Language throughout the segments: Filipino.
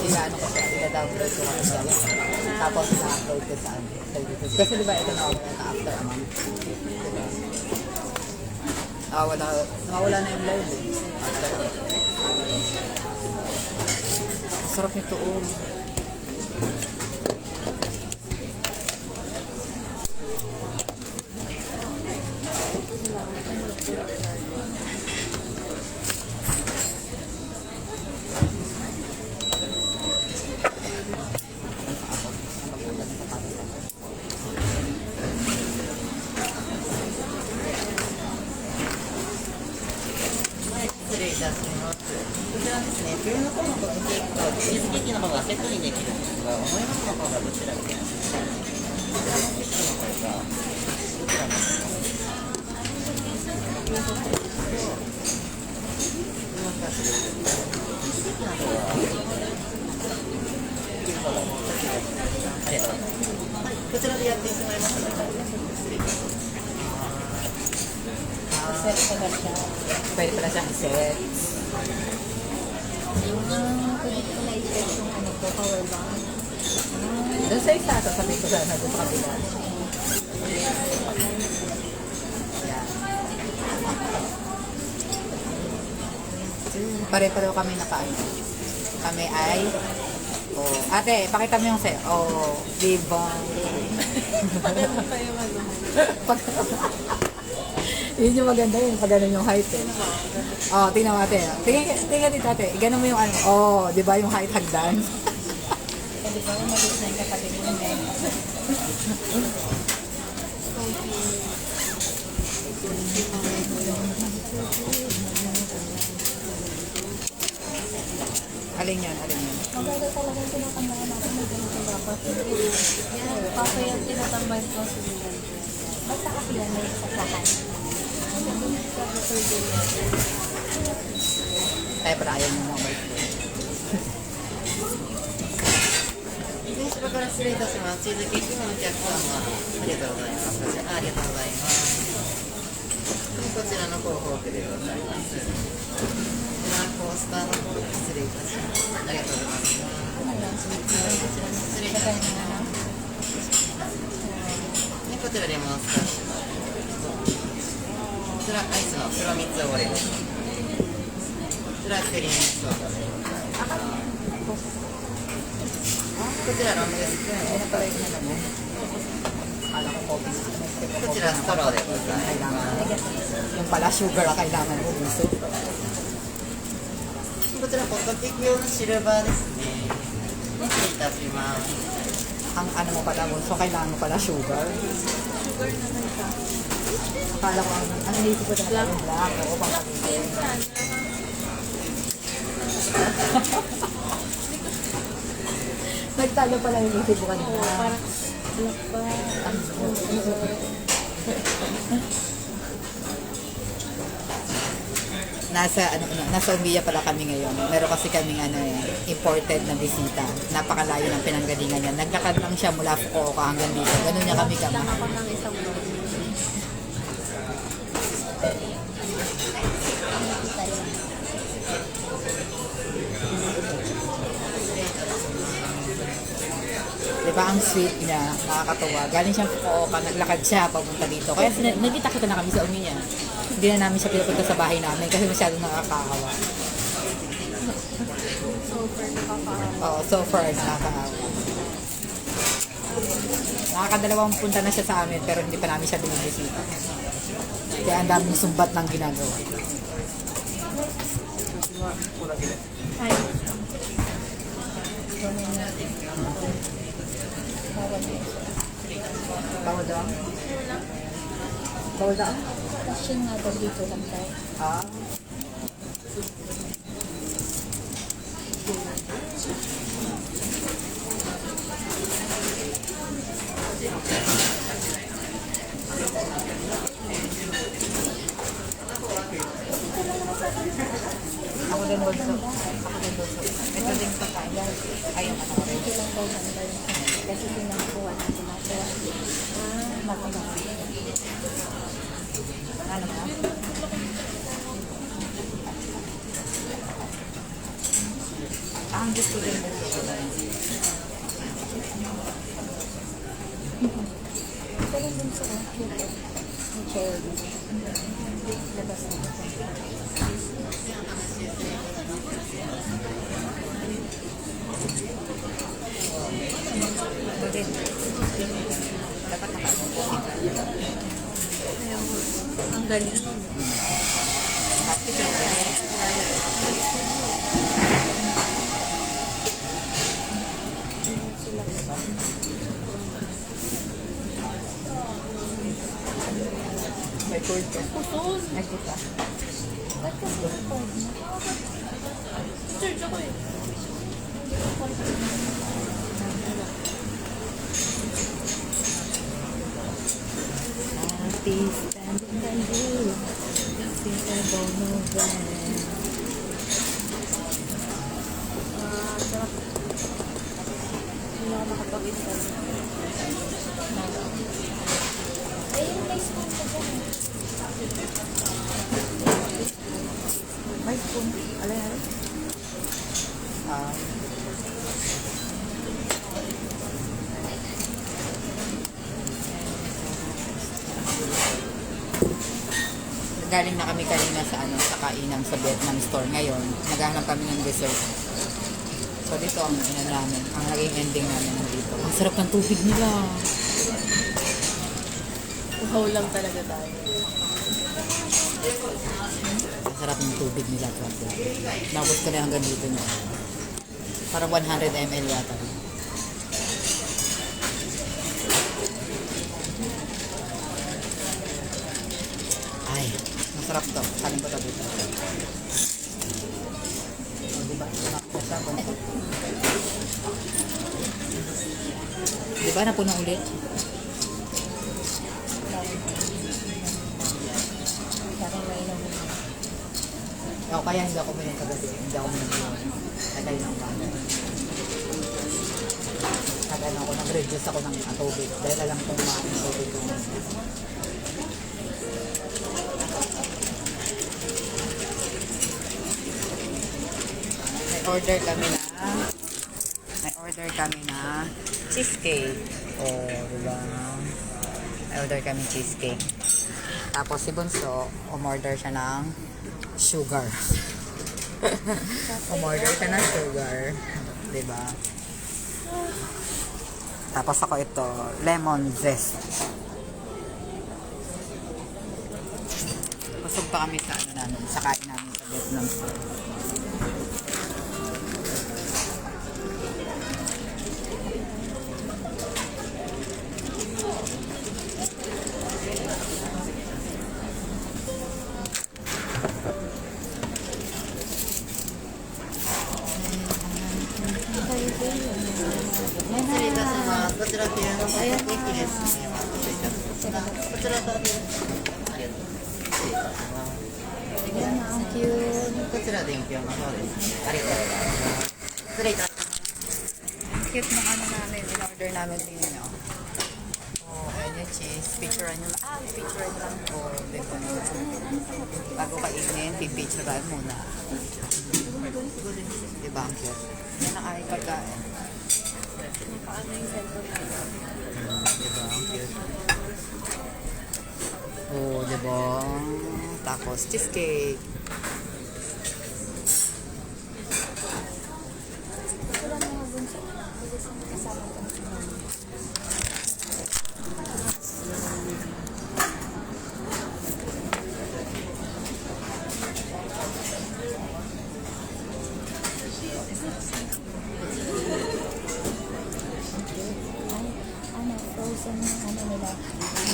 Ano ko siya, ina-download ko kasi siya. Tapos na-upload ko sa YouTube. Kasi diba ito nawawala na after a month. Diba? Nawawala na yung live eh. After a month. Sarap nito oh.こちらですね、冬の方のホットケーキとチーズケーキの方がセットにできるんですが、お飲み物の方がどちらで？こちらのセットの方がどちらになりますか？ありがとうございます。はい、こちらでやってしまいますので、失礼します。Pwede pala siyang set. Pwede ko na i-set yung ano ko, power bank. Doon sa isa, sasabihin ko sana doon sa kabila. Yan. Pare-pareho kami nakaano. Kami ay ate, pakita mo yung set. Libang. Pareho kayo ano. Yun yung maganda yun, pag ganun yung height eh. Tingnan mo ate. Tingnan dito ate. Ganun mo yung ano. Di ba yung height hagdan? Di ba, umalis na yung kapatid mo na yun. Alin yan? Maganda talaga yung tinatambayan natin na ganito dapat. Yan, kasi yung tinatambayan ko sa Milan. Basta kasi yan, may sasahan. Ay, para ayaw mo mga bike. 後ろから失礼いたします。チーズケーキのお客様、ありがとうございます。ありがとうございます。こちらの広報機でございます。こちらコースターの方で失礼いたします。ありがとうございます。失礼いたします。こちらレモンスカッシュの。こちらアイスの黒蜜オレです。こちらクリームソーダでございます。こちらロングスプーンをこちらストローでございます。 Yung pala sugar ang kailangan mo gusto. こちらホットケーキ用のシルバーですね。失礼いたします。 Ang ano mo pala, so kailangan mo pala sugar. Sugar naman ka. Akala ko, ang inisip ko na yung black. Oo, pampagigil. Nagtalo pala yung isip ko kanina. Parang black pa. Nasa Umbia pala kami ngayon. Meron kasi kaming imported na bisita. Napakalayo ng pinanggalingan niya. Naglakad lang siya mula Fukuoka hanggang dito. Ganun niya kami Lang ako ng isang buwan. Diba ang sweet niya, nakakatawa. Galing siyang Fukuoka, naglakad siya papunta dito. Kaya nagkita-kita na kami sa Umbia. Hindi na namin siya pinupunta sa bahay namin kasi masyadong nakakaawa. So far, nakakaawa. Oo, so far nakakaawa. Nakakadalawang punta na siya sa amin pero hindi pa namin siya binibisita. Kaya ang daming sumbat ng ginagawa. Hi. Bawal daw? Bawal daw? Question nga daw dito lang tayo. Ako din also. Ito din pagkain. Ayun, ano ko rin. Ito lang daw ganda yung kasi pinakuha natin ako. Mataba. Ano ba? Ang gusto din mo. Ganun din sa cute. Ang cherry. Labas na. Bakit? Dapat nakapusin ka. Ayaw mo. Ang galing. Happy ka na. May cord ka. Puson. Nagkita. Ba't kasi yung cord mo? Search ako eh. Hindi ko cord. Happy standing by you. Since I don't know when. Sarap. Hindi ako nakapag-install. Eh, yung may spoon ko dyan eh. May spoon. Alay. Galing na kami kanina sa sa kainan sa Vietnam store. Ngayon, naghahanap kami ng dessert. So dito ang namin, ang naging ending namin dito. Ang sarap ng tubig nila. Uhaw lang talaga tayo. Ang sarap ng tubig nila. Nabot ko na hanggang dito nyo. Parang 100 ml yata. Ay, masarap to. Kaling ko to dito. O, diba? Diba napuno ulit? Parang may inom. O, kaya hindi ako minum kagabi. Hindi ako minum. Tagal ng bagay. Tagal ako. Nag-reduce ako ng tubig. Dahil alam kong maraming tubig ko. Order kami na cheesecake. Oh, diba? May order kami cheesecake. Tapos si Bunso, umorder siya ng sugar. Umorder siya ng sugar. Diba? Tapos ako ito, lemon zest. Busog pa kami sa namin, sa kain namin sa Vietnam store. Cute ng namin, in-order namin din yun. Oh, ayun yung cheese. Picturean nyo lang. Picturean lang po. Diba? Bago kainin, pipicturean muna. Diba ang cute? Yan ang ay pagkain. Paano yung cellphone ko? Diba ang cute? Oh, diba? Tapos cheesecake. Wala na mga bunso. Kasama ko na si mama. Frozen na nila.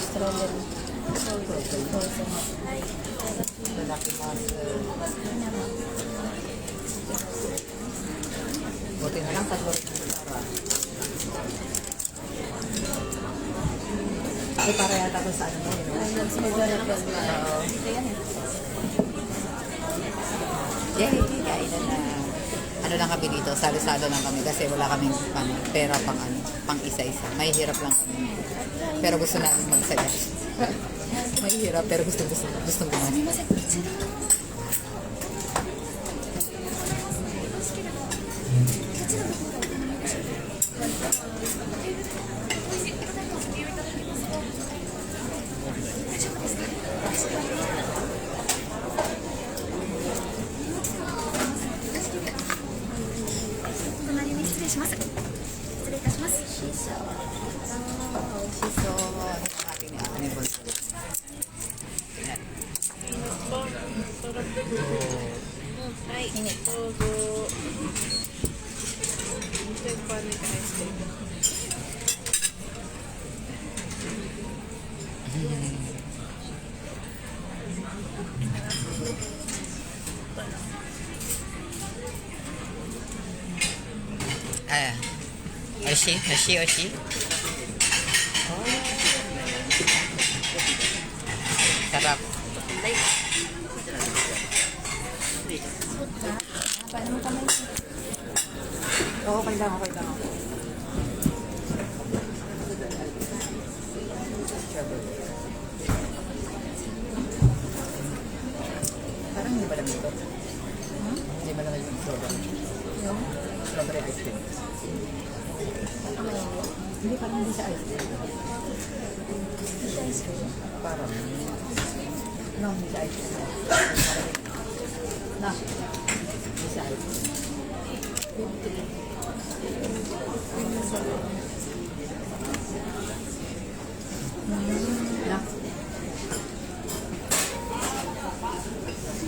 Strawberry. Frozen. Lalaki buti na lang tatlo rin yung para. Ay, para yata ko sa ano mo, yun. Ayun, sumagalap lang. Oo. Ito yan eh. Yay, kainan na. Ano lang kami dito, salo-salo lang kami kasi wala kaming pera pang isa-isa. May hirap lang kami. Pero gusto namin magsaya. May hirap pero gustong gumawa. はい、どうぞ。先輩お願いして。Ah, oishi, oishi, oishi. Sarap. Paano mo kamay? Okay lang, okay lang. Parang hindi ba lang ito? Hindi ba lang yung strawberry? Yung? Strawberry ice cream. Hindi, parang hindi siya ice cream. Hindi siya ice cream. Parang. No, hindi siya ice cream. No, hindi siya ice cream.